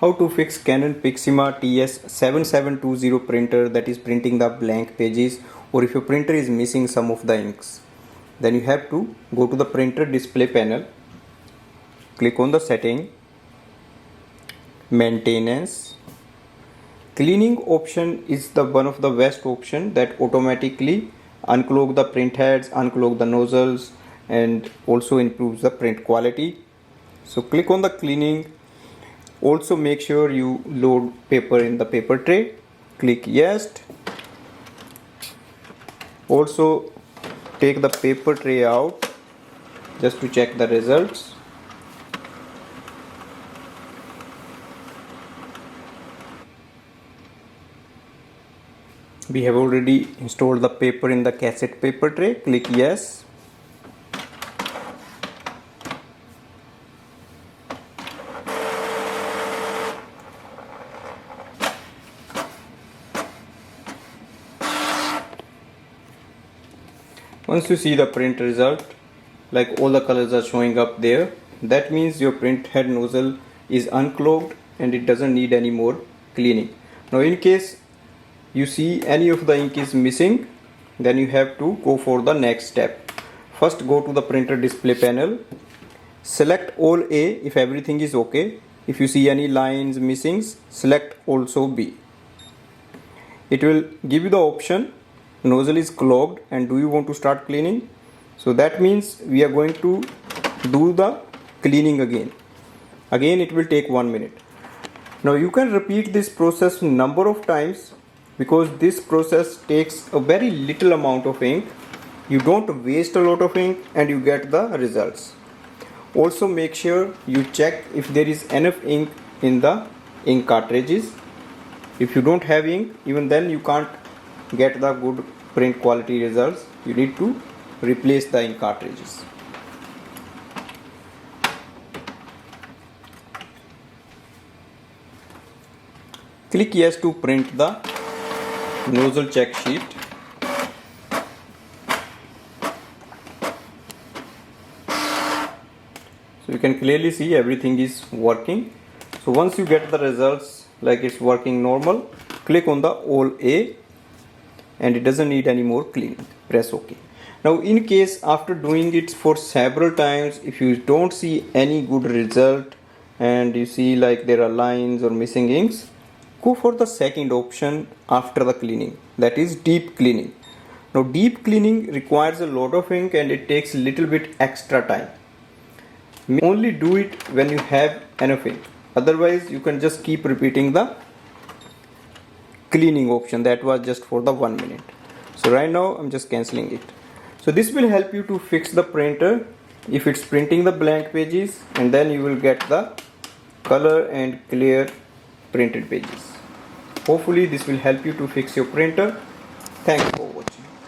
How to fix Canon Pixma TS7720 printer that is printing the blank pages, or if your printer is missing some of the inks. Then you have to go to the printer display panel, click on the setting, maintenance. Cleaning option is the one of the best option that automatically unclog the print heads, unclog the nozzles, and also improves the print quality. So click on the cleaning. Also make sure you load paper in the paper tray. Click yes. Also take the paper tray out just to check the results. We have already installed the paper in the cassette paper tray. Click yes. Once you see the print result, like all the colors are showing up there, that means your print head nozzle is unclogged and it doesn't need any more cleaning. Now in case you see any of the ink is missing, then you have to go for the next step. First go to the printer display panel, select all A if everything is okay. If you see any lines missing, select also B. It will give you the option nozzle is clogged and do you want to start cleaning. So that means we are going to do the cleaning again it will take 1 minute. Now you can repeat this process number of times because this process takes a very little amount of ink. You don't waste a lot of ink and you get the results. Also make sure you check if there is enough ink in the ink cartridges. If you don't have ink, even then you can't get the good print quality results. You need to replace the ink cartridges. Click yes to print the nozzle check sheet. So you can clearly see everything is working. So once you get the results like it's working normal, click on the all A and it doesn't need any more cleaning. Press OK. Now in case after doing it for several times, if you don't see any good result and you see like there are lines or missing inks, go for the second option after the cleaning, that is deep cleaning. Now deep cleaning requires a lot of ink and it takes a little bit extra time. Only do it when you have enough ink. Otherwise you can just keep repeating the cleaning option that was just for the 1 minute. So right now I'm just cancelling it. So this will help you to fix the printer if it's printing the blank pages, and then you will get the color and clear printed pages. Hopefully this will help you to fix your printer. Thanks.